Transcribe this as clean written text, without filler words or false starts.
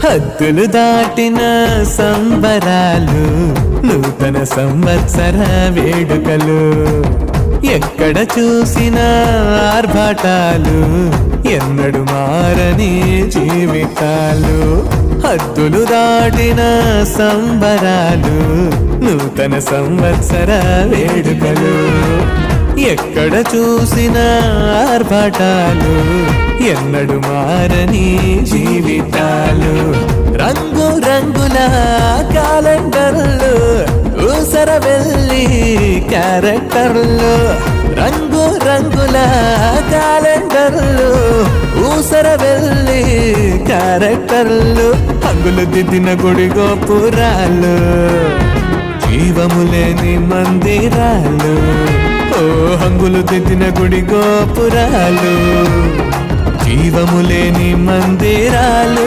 హద్దులు దాటిన సంబరాలు, నూతన సంవత్సర వేడుకలు, ఎక్కడ చూసినా ఆర్భాటాలు, ఎన్నడు మారని జీవితాలు. హద్దులు దాటిన సంబరాలు, నూతన సంవత్సర వేడుకలు, ఎక్కడ చూసినా ఆర్భాటాలు, ఎన్నడు మారని జీవితాలు. రంగు రంగుల క్యాలెండర్లు, ఊసర వెళ్ళి క్యారెక్టర్లు, రంగు రంగుల క్యాలెండర్లు, ఊసర వెళ్ళి క్యారెక్టర్లు, హంగులు దిద్దిన గుడి గోపురాలు, జీవము లేని మందిరాలు. ఓ హంగులు దిద్దిన గుడి గోపురాలు, జీవము లేని మందిరాలు.